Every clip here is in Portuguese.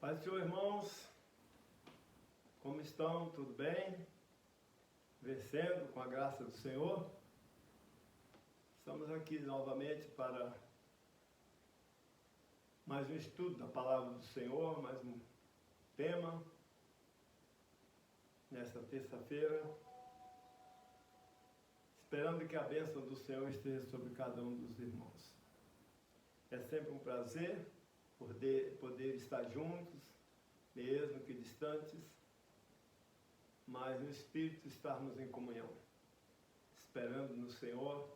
Paz do Senhor, irmãos, como estão? Tudo bem? Vencendo com a graça do Senhor? Estamos aqui novamente para mais um estudo da Palavra do Senhor, mais um tema, nesta terça-feira, esperando que a bênção do Senhor esteja sobre cada um dos irmãos. É sempre um prazer poder estar juntos, mesmo que distantes, mas no Espírito estarmos em comunhão, esperando no Senhor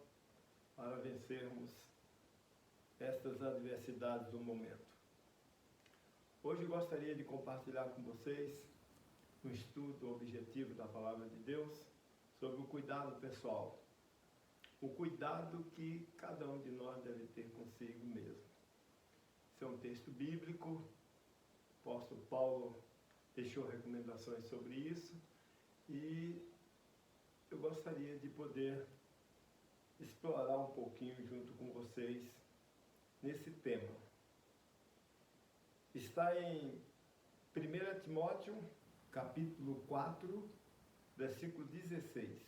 para vencermos estas adversidades do momento. Hoje gostaria de compartilhar com vocês um estudo objetivo da Palavra de Deus sobre o cuidado pessoal, o cuidado que cada um de nós deve ter consigo mesmo. Esse é um texto bíblico, o apóstolo Paulo deixou recomendações sobre isso e eu gostaria de poder explorar um pouquinho junto com vocês nesse tema. Está em 1 Timóteo, capítulo 4, versículo 16.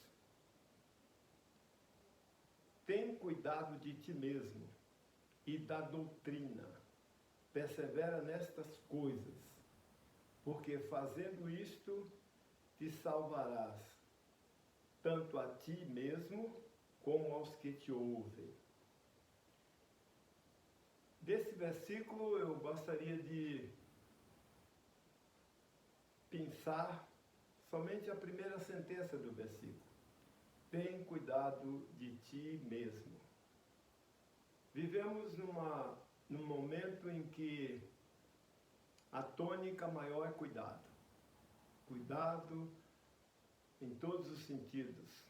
Tem cuidado de ti mesmo e da doutrina, persevera nestas coisas, porque fazendo isto te salvarás, tanto a ti mesmo como aos que te ouvem. Desse versículo eu gostaria de pensar somente a primeira sentença do versículo. Tem cuidado de ti mesmo. Vivemos num momento em que a tônica maior é cuidado. Cuidado em todos os sentidos.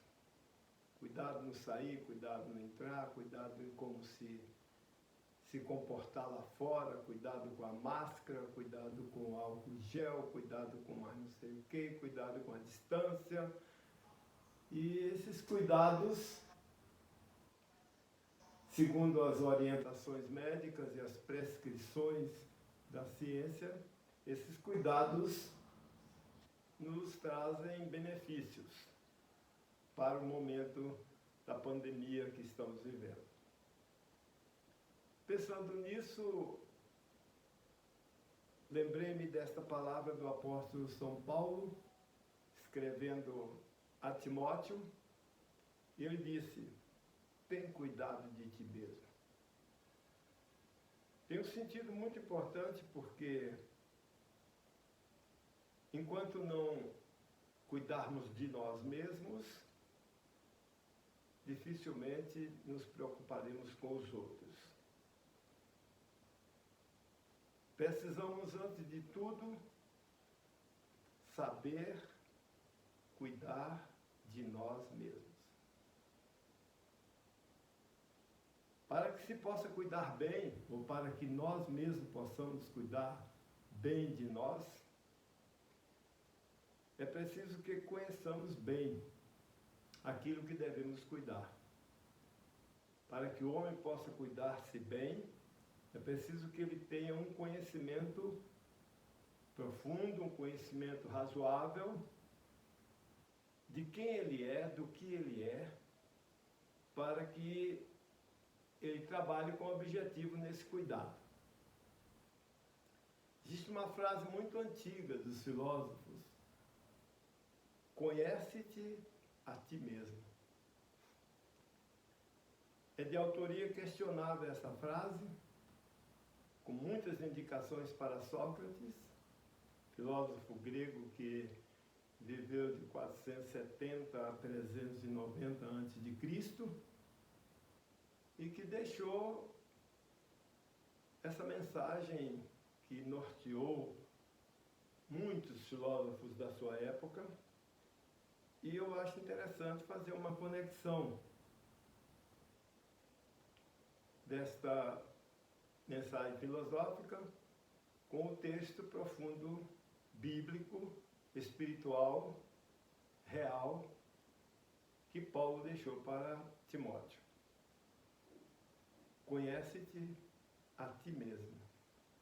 Cuidado no sair, cuidado no entrar, cuidado em como se comportar lá fora, cuidado com a máscara, cuidado com o álcool gel, cuidado com mais não sei o que, cuidado com a distância. E esses cuidados, segundo as orientações médicas e as prescrições da ciência, esses cuidados nos trazem benefícios para o momento da pandemia que estamos vivendo. Pensando nisso, lembrei-me desta palavra do apóstolo São Paulo, escrevendo a Timóteo, e ele disse: tem cuidado de ti mesmo. Tem um sentido muito importante porque enquanto não cuidarmos de nós mesmos, dificilmente nos preocuparemos com os outros. Precisamos, antes de tudo, saber cuidar de nós mesmos. Para que se possa cuidar bem, ou para que nós mesmos possamos cuidar bem de nós, é preciso que conheçamos bem aquilo que devemos cuidar. Para que o homem possa cuidar-se bem, é preciso que ele tenha um conhecimento profundo, um conhecimento razoável de quem ele é, do que ele é, para que ele trabalhe com objetivo nesse cuidado. Existe uma frase muito antiga dos filósofos: conhece-te a ti mesmo. É de autoria questionável essa frase, com muitas indicações para Sócrates, filósofo grego que viveu de 470 a 390 a.C., e que deixou essa mensagem que norteou muitos filósofos da sua época, e eu acho interessante fazer uma conexão desta mensagem filosófica com o texto profundo, bíblico, espiritual, real, que Paulo deixou para Timóteo. Conhece-te a ti mesmo.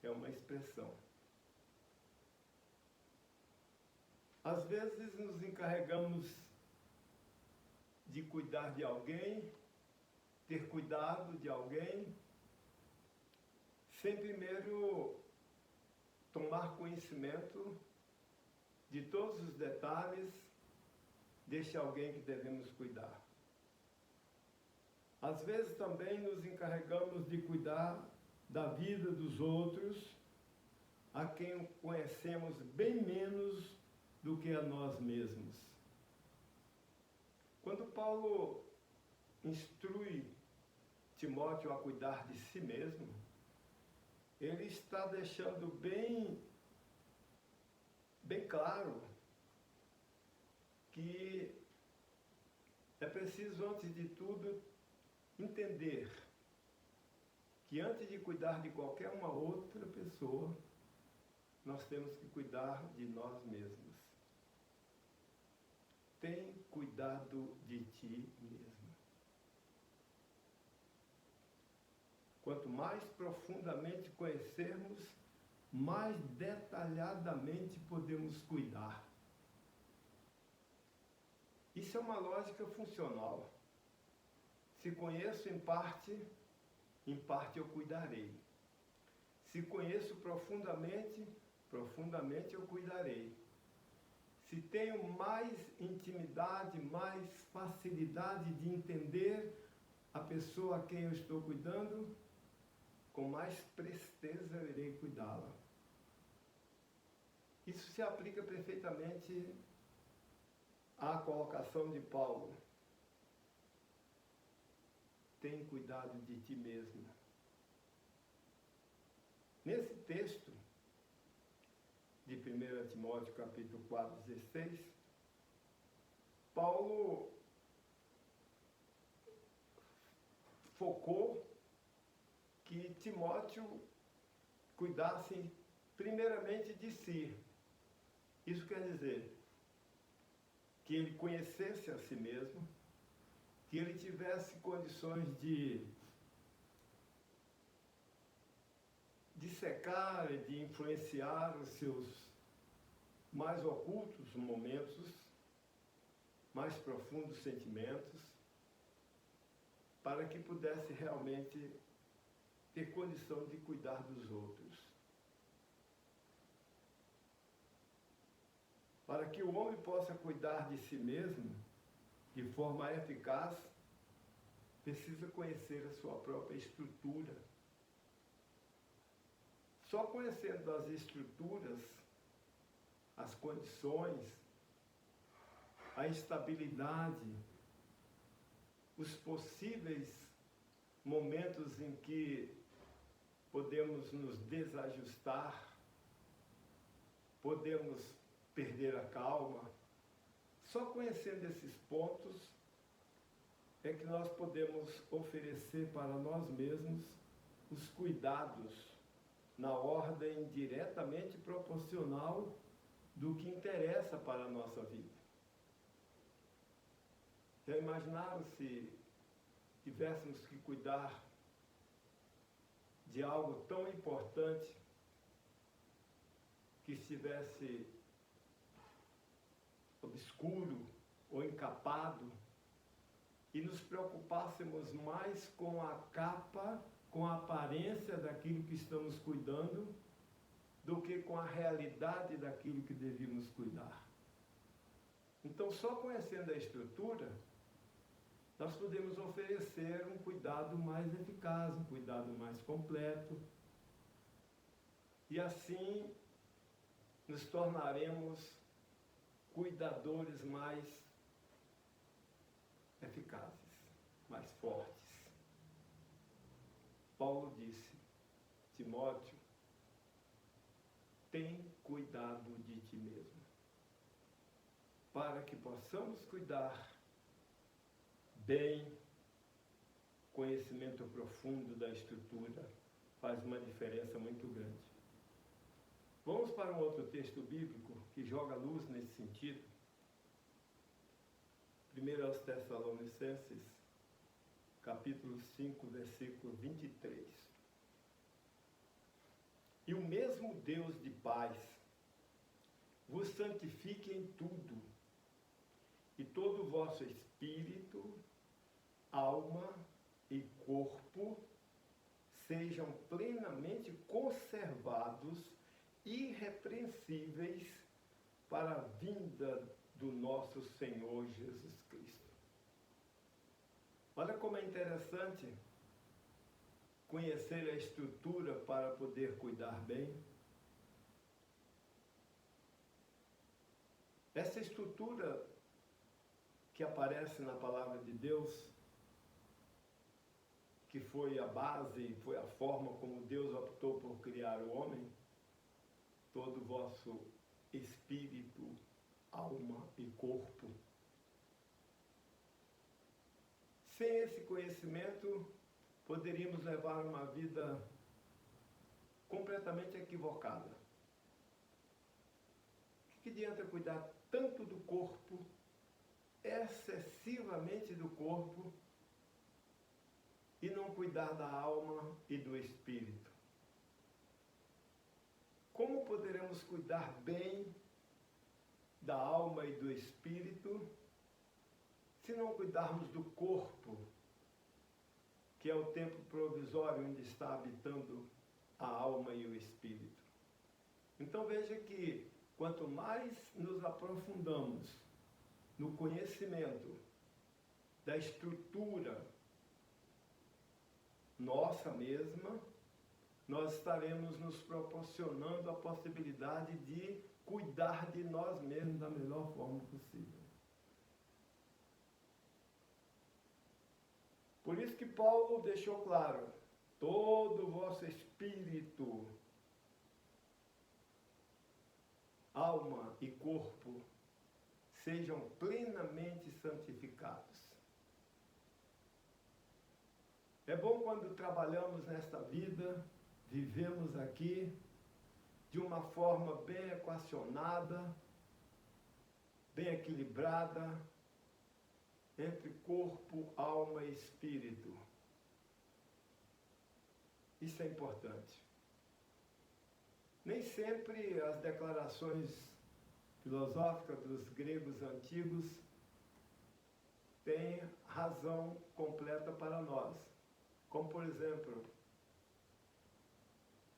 É uma expressão. Às vezes nos encarregamos de cuidar de alguém, ter cuidado de alguém, sem primeiro tomar conhecimento de todos os detalhes deste alguém que devemos cuidar. Às vezes também nos encarregamos de cuidar da vida dos outros, a quem conhecemos bem menos do que a nós mesmos. Quando Paulo instrui Timóteo a cuidar de si mesmo, ele está deixando bem claro que é preciso, antes de tudo, entender que antes de cuidar de qualquer uma outra pessoa, nós temos que cuidar de nós mesmos. Tem cuidado de ti mesmo. Quanto mais profundamente conhecermos, mais detalhadamente podemos cuidar. Isso é uma lógica funcional. Se conheço em parte eu cuidarei. Se conheço profundamente eu cuidarei. Se tenho mais intimidade, mais facilidade de entender a pessoa a quem eu estou cuidando, com mais presteza eu irei cuidá-la. Isso se aplica perfeitamente à colocação de Paulo. Tem cuidado de ti mesmo. Nesse texto de 1 Timóteo capítulo 4, 16, Paulo focou que Timóteo cuidasse primeiramente de si. Isso quer dizer que ele conhecesse a si mesmo, que ele tivesse condições de dissecar e de influenciar os seus mais ocultos momentos, mais profundos sentimentos, para que pudesse realmente ter condição de cuidar dos outros. Para que o homem possa cuidar de si mesmo de forma eficaz, precisa conhecer a sua própria estrutura. Só conhecendo as estruturas, as condições, a estabilidade, os possíveis momentos em que podemos nos desajustar, podemos perder a calma. Só conhecendo esses pontos é que nós podemos oferecer para nós mesmos os cuidados na ordem diretamente proporcional do que interessa para a nossa vida. Já imaginaram se tivéssemos que cuidar de algo tão importante que estivesse obscuro ou encapado e nos preocupássemos mais com a capa, com a aparência daquilo que estamos cuidando, do que com a realidade daquilo que devíamos cuidar. Então, só conhecendo a estrutura, nós podemos oferecer um cuidado mais eficaz, um cuidado mais completo. E assim, nos tornaremos cuidadores mais eficazes, mais fortes. Paulo disse, Timóteo, tem cuidado de ti mesmo, para que possamos cuidar bem. Conhecimento profundo da estrutura faz uma diferença muito grande. Vamos para um outro texto bíblico que joga luz nesse sentido. 1 aos Tessalonicenses, capítulo 5, versículo 23. E o mesmo Deus de paz vos santifique em tudo, e todo o vosso espírito, alma e corpo sejam plenamente conservados, irrepreensíveis, para a vinda do nosso Senhor Jesus Cristo. Olha como é interessante conhecer a estrutura para poder cuidar bem. Essa estrutura que aparece na palavra de Deus, que foi a base, foi a forma como Deus optou por criar o homem, todo o vosso espírito, alma e corpo. Sem esse conhecimento, poderíamos levar uma vida completamente equivocada. O que adianta cuidar tanto do corpo, excessivamente do corpo, e não cuidar da alma e do espírito? Como poderemos cuidar bem da alma e do espírito se não cuidarmos do corpo, que é o tempo provisório onde está habitando a alma e o espírito? Então veja que quanto mais nos aprofundamos no conhecimento da estrutura nossa mesma, nós estaremos nos proporcionando a possibilidade de cuidar de nós mesmos da melhor forma possível. Por isso que Paulo deixou claro: todo o vosso espírito, alma e corpo sejam plenamente santificados. É bom quando trabalhamos nesta vida, vivemos aqui de uma forma bem equacionada, bem equilibrada, entre corpo, alma e espírito. Isso é importante. Nem sempre as declarações filosóficas dos gregos antigos têm razão completa para nós. Como, por exemplo,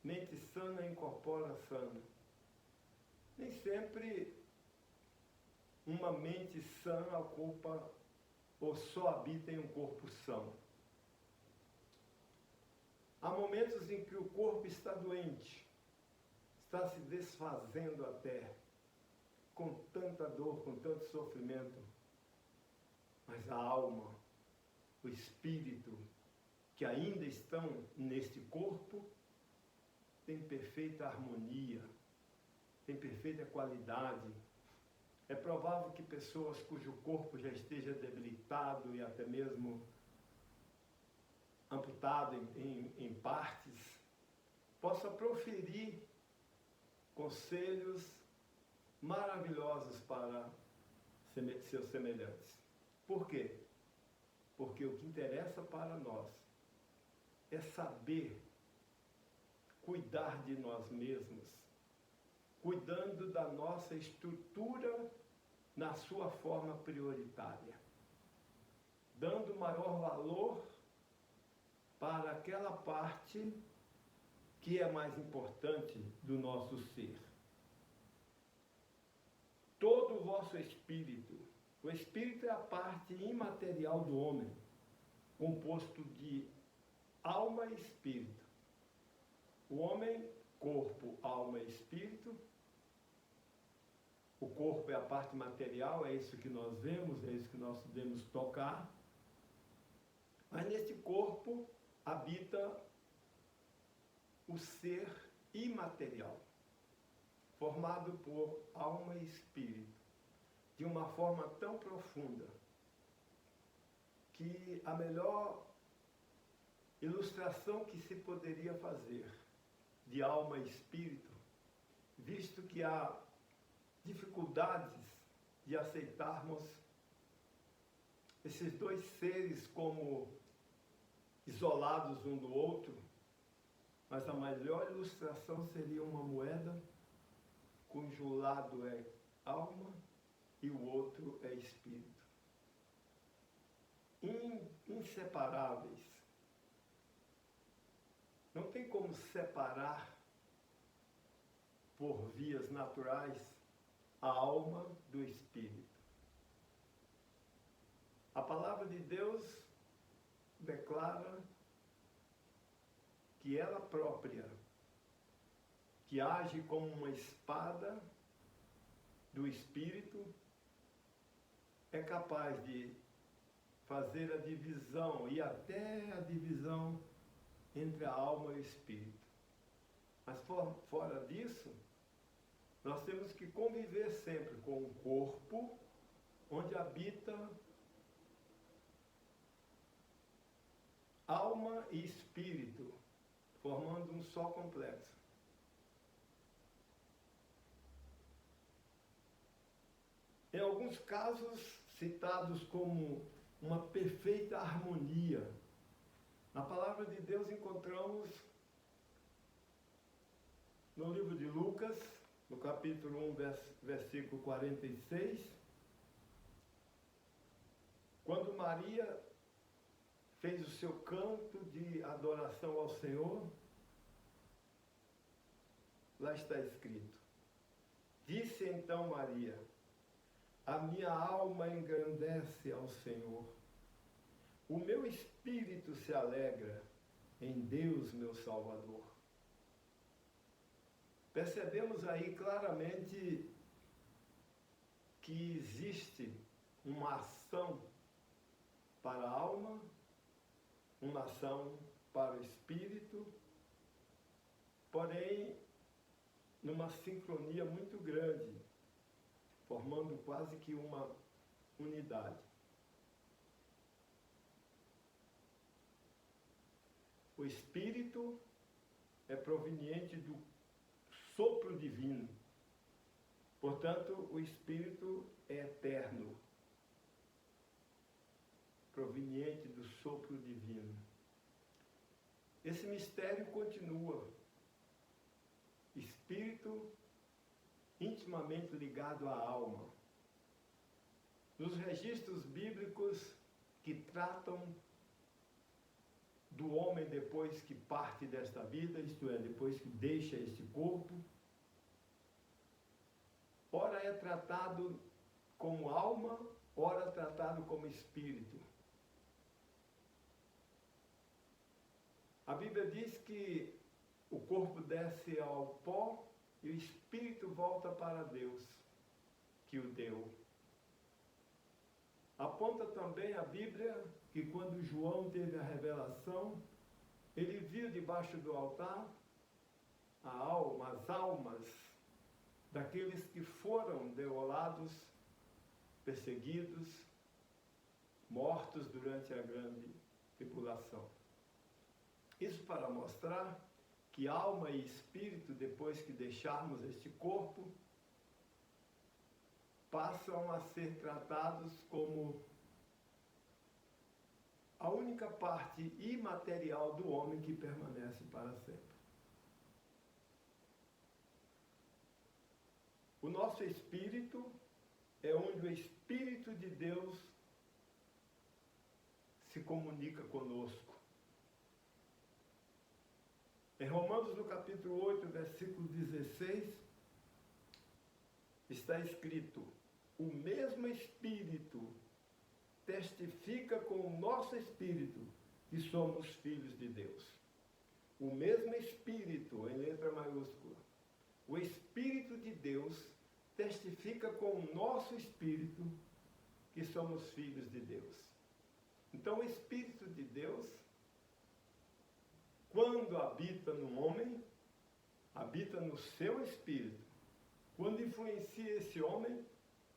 mente sana incorpora sano. Nem sempre uma mente sã ocupa ou só habita em um corpo são. Há momentos em que o corpo está doente, está se desfazendo até, com tanta dor, com tanto sofrimento, mas a alma, o espírito, que ainda estão neste corpo, tem perfeita harmonia, tem perfeita qualidade. É provável que pessoas cujo corpo já esteja debilitado e até mesmo amputado em partes, possa proferir conselhos maravilhosos para seus semelhantes. Por quê? Porque o que interessa para nós é saber cuidar de nós mesmos, cuidando da nossa estrutura na sua forma prioritária, dando maior valor para aquela parte que é mais importante do nosso ser. Todo o vosso espírito, o espírito é a parte imaterial do homem, composto de alma e espírito. O homem, corpo, alma e espírito. O corpo é a parte material, é isso que nós vemos, é isso que nós podemos tocar. Mas nesse corpo habita o ser imaterial, formado por alma e espírito, de uma forma tão profunda que a melhor ilustração que se poderia fazer de alma e espírito, visto que há dificuldades de aceitarmos esses dois seres como isolados um do outro, mas a melhor ilustração seria uma moeda cujo lado é alma e o outro é espírito. Inseparáveis. Não tem como separar por vias naturais a alma do espírito. A palavra de Deus declara que ela própria, que age como uma espada do espírito, é capaz de fazer a divisão e até a divisão entre a alma e o espírito. Mas fora disso, nós temos que conviver sempre com o corpo, onde habita alma e espírito, formando um só complexo. Em alguns casos, citados como uma perfeita harmonia, na palavra de Deus encontramos no livro de Lucas, no capítulo 1, versículo 46, quando Maria fez o seu canto de adoração ao Senhor, lá está escrito: disse então Maria: a minha alma engrandece ao Senhor, o meu espírito se alegra em Deus, meu Salvador. Percebemos aí claramente que existe uma ação para a alma, uma ação para o espírito, porém numa sincronia muito grande, formando quase que uma unidade. O espírito é proveniente do sopro divino. Portanto, o espírito é eterno, proveniente do sopro divino. Esse mistério continua. Espírito intimamente ligado à alma. Nos registros bíblicos que tratam do homem depois que parte desta vida, isto é, depois que deixa este corpo, ora é tratado como alma, ora tratado como espírito. A Bíblia diz que o corpo desce ao pó e o espírito volta para Deus, que o deu. Aponta também a Bíblia que quando João teve a revelação, ele viu debaixo do altar as almas daqueles que foram degolados, perseguidos, mortos durante a grande tribulação. Isso para mostrar que alma e espírito, depois que deixarmos este corpo, passam a ser tratados como a única parte imaterial do homem que permanece para sempre. O nosso espírito é onde o Espírito de Deus se comunica conosco. Em Romanos, no capítulo 8, versículo 16, está escrito: o mesmo Espírito testifica com o nosso espírito que somos filhos de Deus. O mesmo Espírito, em letra maiúscula, o Espírito de Deus testifica com o nosso espírito que somos filhos de Deus. Então, o Espírito de Deus, quando habita no homem, habita no seu espírito. Quando influencia esse homem,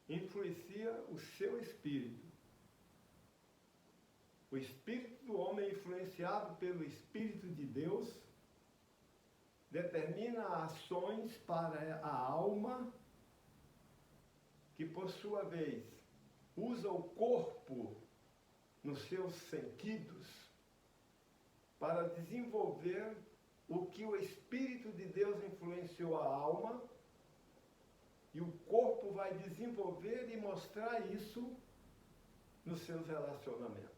influencia o seu espírito. O espírito do homem, influenciado pelo Espírito de Deus, determina ações para a alma, que por sua vez usa o corpo nos seus sentidos para desenvolver o que o Espírito de Deus influenciou a alma E o corpo vai desenvolver e mostrar isso nos seus relacionamentos.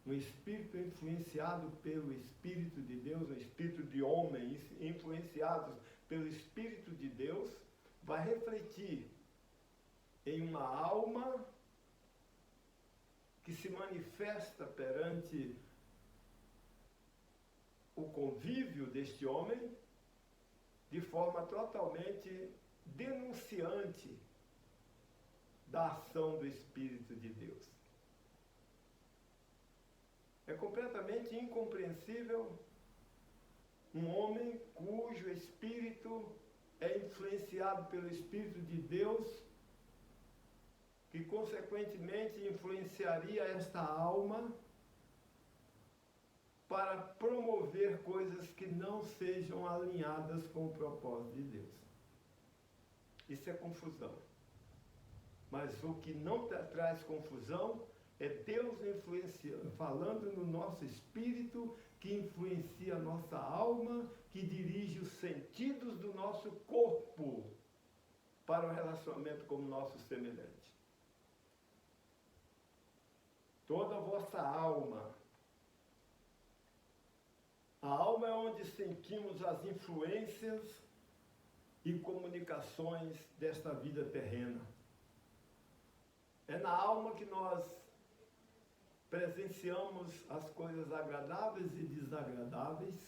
Um espírito influenciado pelo Espírito de Deus, um espírito de homens influenciados pelo Espírito de Deus, vai refletir em uma alma que se manifesta perante o convívio deste homem de forma totalmente denunciante da ação do Espírito de Deus. É completamente incompreensível um homem cujo espírito é influenciado pelo Espírito de Deus, que consequentemente influenciaria esta alma para promover coisas que não sejam alinhadas com o propósito de Deus. Isso é confusão. Mas o que não traz confusão é Deus influenciando, falando no nosso espírito, que influencia a nossa alma, que dirige os sentidos do nosso corpo para o relacionamento com o nosso semelhante. Toda a vossa alma. A alma é onde sentimos as influências e comunicações desta vida terrena. É na alma que nós presenciamos as coisas agradáveis e desagradáveis.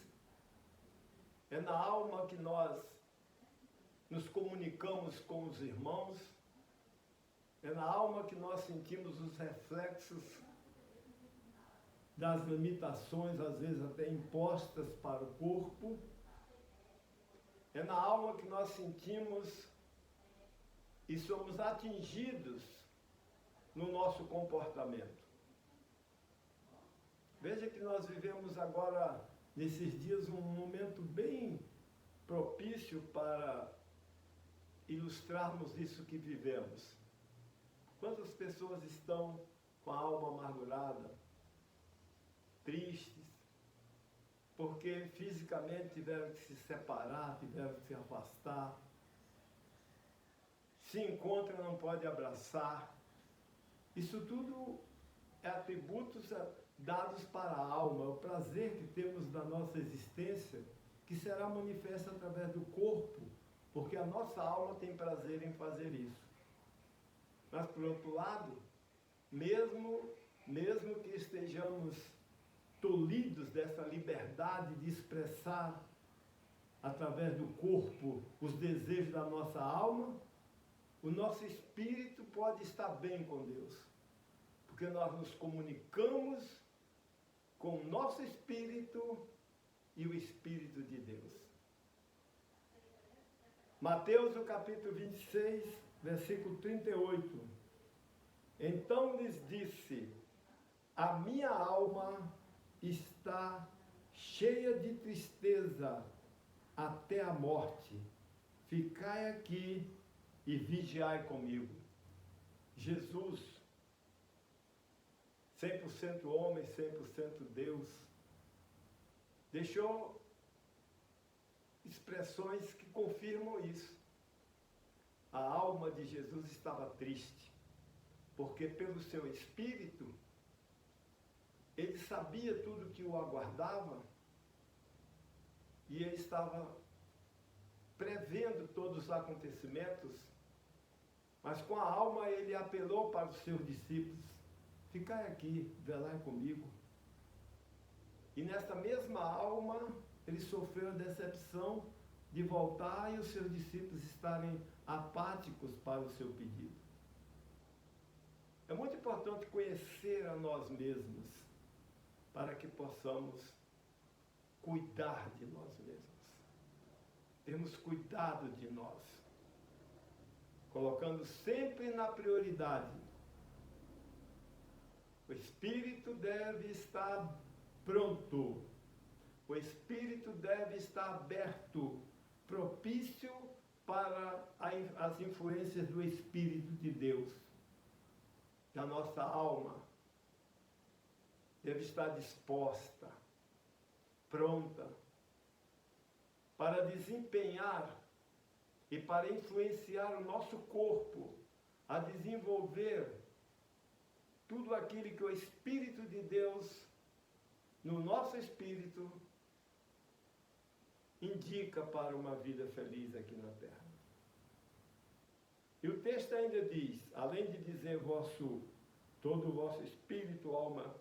É na alma que nós nos comunicamos com os irmãos. É na alma que nós sentimos os reflexos das limitações, às vezes até impostas para o corpo. É na alma que nós sentimos e somos atingidos no nosso comportamento. Veja que nós vivemos agora, nesses dias, um momento bem propício para ilustrarmos isso que vivemos. Quantas pessoas estão com a alma amargurada, tristes, porque fisicamente tiveram que se separar, tiveram que se afastar, se encontram, não pode abraçar. Isso tudo é atributos dados para a alma, o prazer que temos da nossa existência, que será manifesto através do corpo, porque a nossa alma tem prazer em fazer isso. Mas, por outro lado, mesmo que estejamos tolhidos dessa liberdade de expressar através do corpo os desejos da nossa alma, o nosso espírito pode estar bem com Deus, porque nós nos comunicamos com o nosso espírito e o Espírito de Deus. Mateus, o capítulo 26, versículo 38. Então lhes disse: a minha alma está cheia de tristeza até a morte. Ficai aqui e vigiai comigo. Jesus, 100% homem, 100% Deus, deixou expressões que confirmam isso. A alma de Jesus estava triste, porque pelo seu espírito, ele sabia tudo que o aguardava e ele estava prevendo todos os acontecimentos, mas com a alma ele apelou para os seus discípulos: ficai aqui, velai comigo. E nessa mesma alma, ele sofreu a decepção de voltar e os seus discípulos estarem apáticos para o seu pedido. É muito importante conhecer a nós mesmos, para que possamos cuidar de nós mesmos. Temos cuidado de nós, colocando sempre na prioridade. O espírito deve estar pronto, o espírito deve estar aberto, propício para as influências do Espírito de Deus. A nossa alma deve estar disposta, pronta, para desempenhar e para influenciar o nosso corpo a desenvolver tudo aquilo que o Espírito de Deus, no nosso espírito, indica para uma vida feliz aqui na terra. E o texto ainda diz, além de dizer todo o vosso espírito, alma,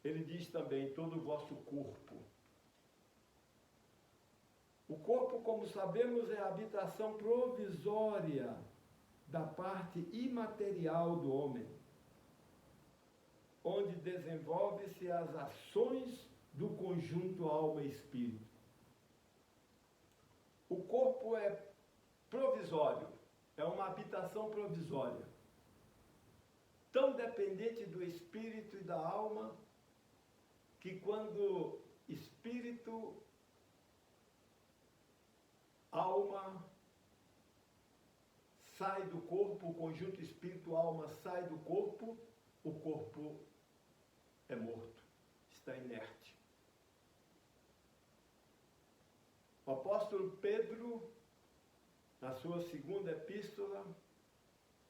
ele diz também todo o vosso corpo. O corpo, como sabemos, é a habitação provisória da parte imaterial do homem, onde desenvolve-se as ações do conjunto alma e espírito. O corpo é provisório, é uma habitação provisória, tão dependente do espírito e da alma, que quando espírito, alma sai do corpo, o conjunto espírito-alma sai do corpo, o corpo é morto, está inerte. O apóstolo Pedro, na sua segunda epístola,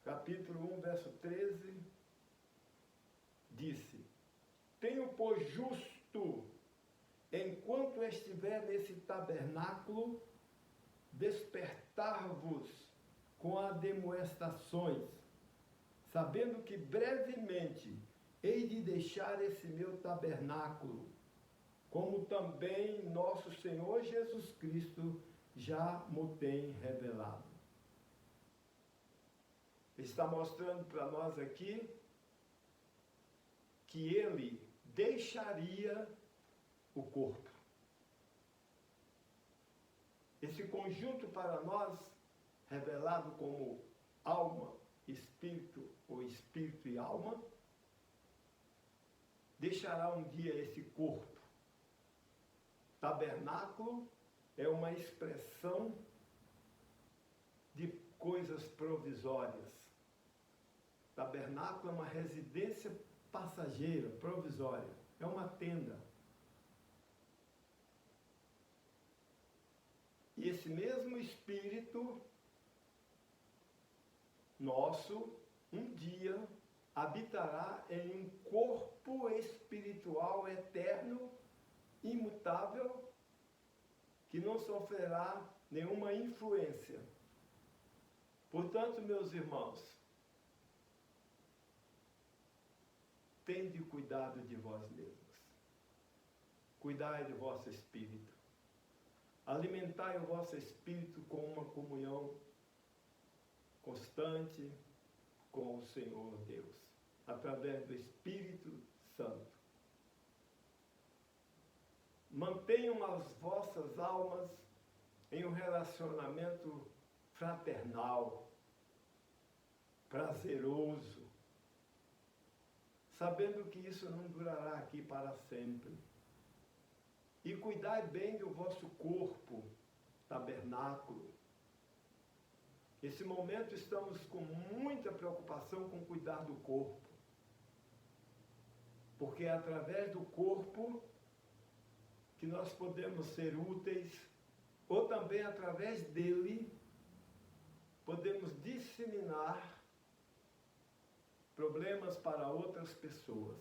capítulo 1, verso 13, disse: tenho por justo, enquanto estiver nesse tabernáculo, despertar-vos com admoestações, sabendo que brevemente hei de deixar esse meu tabernáculo, como também nosso Senhor Jesus Cristo já mo tem revelado. Está mostrando para nós aqui que ele deixaria o corpo. Esse conjunto para nós, revelado como alma, espírito, ou espírito e alma, deixará um dia esse corpo. Tabernáculo é uma expressão de coisas provisórias. Tabernáculo é uma residência passageira, provisória. É uma tenda. E esse mesmo Espírito nosso, um dia, habitará em um corpo espiritual eterno, imutável, que não sofrerá nenhuma influência. Portanto, meus irmãos, tende cuidado de vós mesmos. Cuidai do vosso espírito. Alimentai o vosso espírito com uma comunhão constante com o Senhor Deus, através do Espírito Santo. Mantenham as vossas almas em um relacionamento fraternal, prazeroso, sabendo que isso não durará aqui para sempre. E cuidai bem do vosso corpo, tabernáculo. Nesse momento estamos com muita preocupação com cuidar do corpo. Porque é através do corpo que nós podemos ser úteis, ou também através dele podemos disseminar problemas para outras pessoas.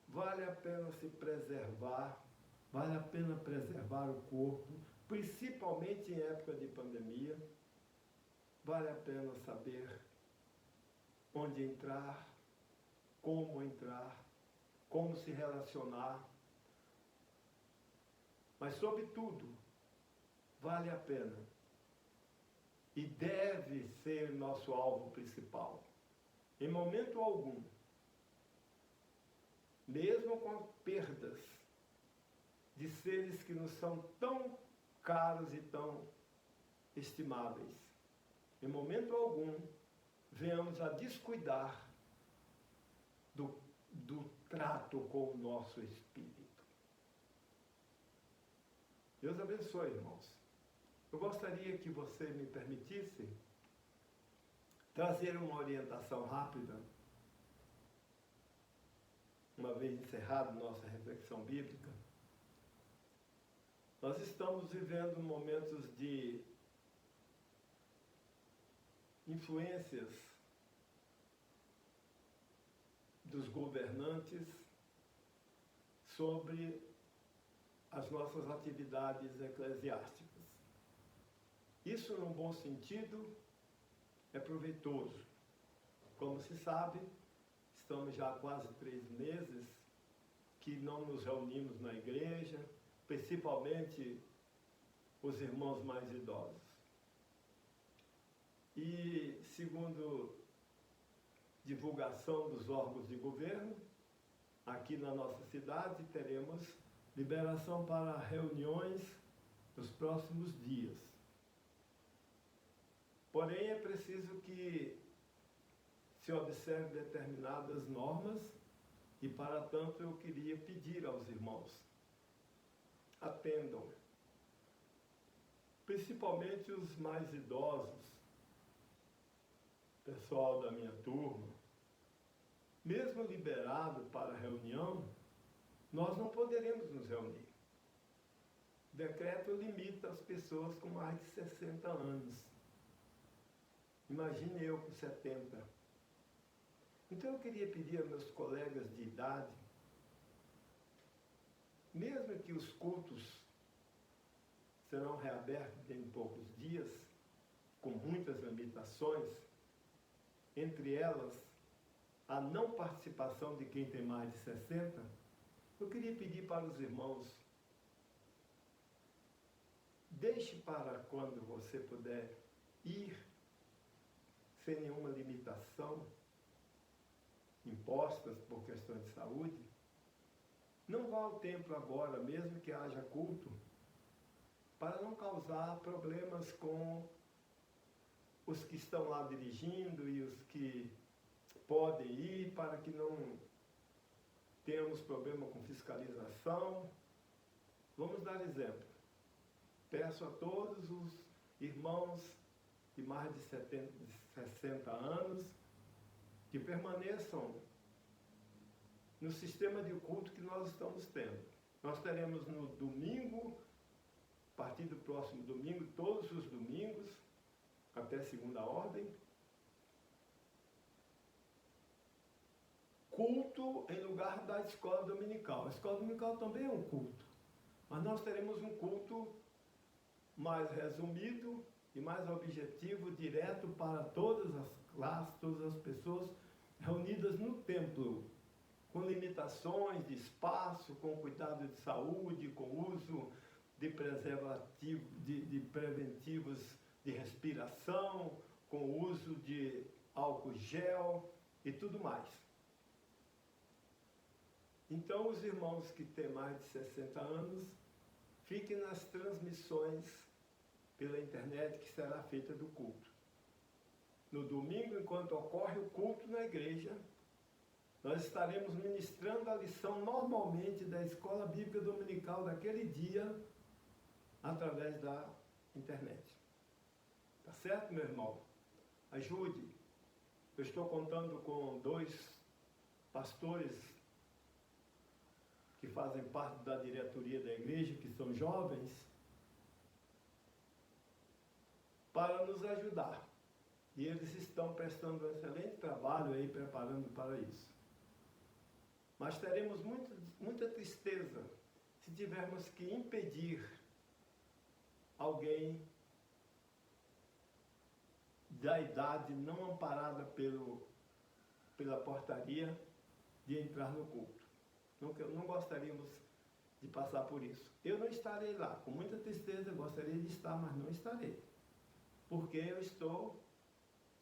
Vale a pena se preservar, vale a pena preservar o corpo, principalmente em época de pandemia. Vale a pena saber onde entrar, como se relacionar. Mas, sobretudo, vale a pena e deve ser nosso alvo principal. Em momento algum, mesmo com perdas de seres que nos são tão caros e tão estimáveis, em momento algum, venhamos a descuidar do trato com o nosso espírito. Deus abençoe, irmãos. Eu gostaria que você me permitisse trazer uma orientação rápida, uma vez encerrada nossa reflexão bíblica. Nós estamos vivendo momentos de influências dos governantes sobre as nossas atividades eclesiásticas. Isso, num bom sentido, é proveitoso. Como se sabe, estamos já há quase 3 meses que não nos reunimos na igreja, principalmente os irmãos mais idosos. E, segundo divulgação dos órgãos de governo, aqui na nossa cidade teremos liberação para reuniões nos próximos dias. Porém, é preciso que se observe determinadas normas e, para tanto, eu queria pedir aos irmãos, atendam, principalmente os mais idosos, pessoal da minha turma. Mesmo liberado para reunião, nós não poderemos nos reunir. O decreto limita as pessoas com mais de 60 anos. Imagine eu com 70. Então eu queria pedir a meus colegas de idade, mesmo que os cultos serão reabertos em poucos dias, com muitas limitações, entre elas a não participação de quem tem mais de 60, eu queria pedir para os irmãos, deixe para quando você puder ir, sem nenhuma limitação, impostas por questões de saúde. Não vá ao templo agora, mesmo que haja culto, para não causar problemas com os que estão lá dirigindo e os que podem ir, para que não tenhamos problema com fiscalização. Vamos dar exemplo. Peço a todos os irmãos de mais de 60 anos que permaneçam no sistema de culto que nós estamos tendo. Nós teremos no domingo, a partir do próximo domingo, todos os domingos, até segunda ordem, culto em lugar da escola dominical. A escola dominical também é um culto, mas nós teremos um culto mais resumido e mais objetivo, direto para todas as classes, todas as pessoas reunidas no templo, com limitações de espaço, com cuidado de saúde, com uso de preservativo, de preventivos de respiração, com uso de álcool gel e tudo mais. Então, os irmãos que têm mais de 60 anos, fiquem nas transmissões pela internet que será feita do culto. No domingo, enquanto ocorre o culto na igreja, nós estaremos ministrando a lição normalmente da escola bíblica dominical daquele dia, através da internet. Tá certo, meu irmão? Ajude. Eu estou contando com 2 pastores que fazem parte da diretoria da igreja, que são jovens, para nos ajudar. E eles estão prestando um excelente trabalho aí, preparando para isso. Mas teremos muita tristeza se tivermos que impedir alguém da idade não amparada pela portaria de entrar no culto. Não gostaríamos de passar por isso. Eu não estarei lá. Com muita tristeza, gostaria de estar, mas não estarei. Porque eu estou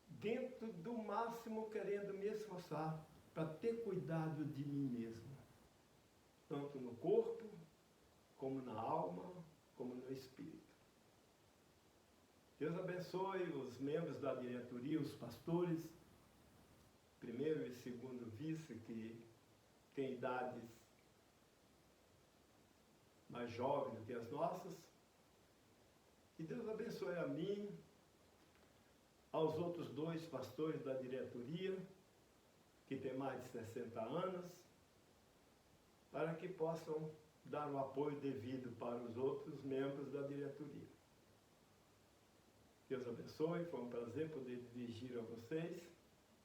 dentro do máximo querendo me esforçar para ter cuidado de mim mesmo. Tanto no corpo, como na alma, como no espírito. Deus abençoe os membros da diretoria, os pastores, primeiro e segundo vice, que têm idades mais jovens do que as nossas. Que Deus abençoe a mim, aos outros 2 pastores da diretoria, que têm mais de 60 anos, para que possam dar o apoio devido para os outros membros da diretoria. Deus abençoe, foi um prazer poder dirigir a vocês.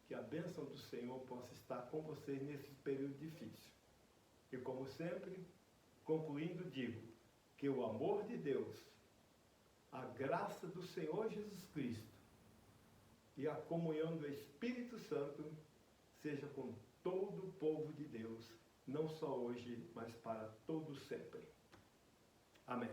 Que a bênção do Senhor possa estar com vocês nesse período difícil. E como sempre, concluindo, digo que o amor de Deus, a graça do Senhor Jesus Cristo e a comunhão do Espírito Santo seja com todo o povo de Deus, não só hoje, mas para todo sempre. Amém.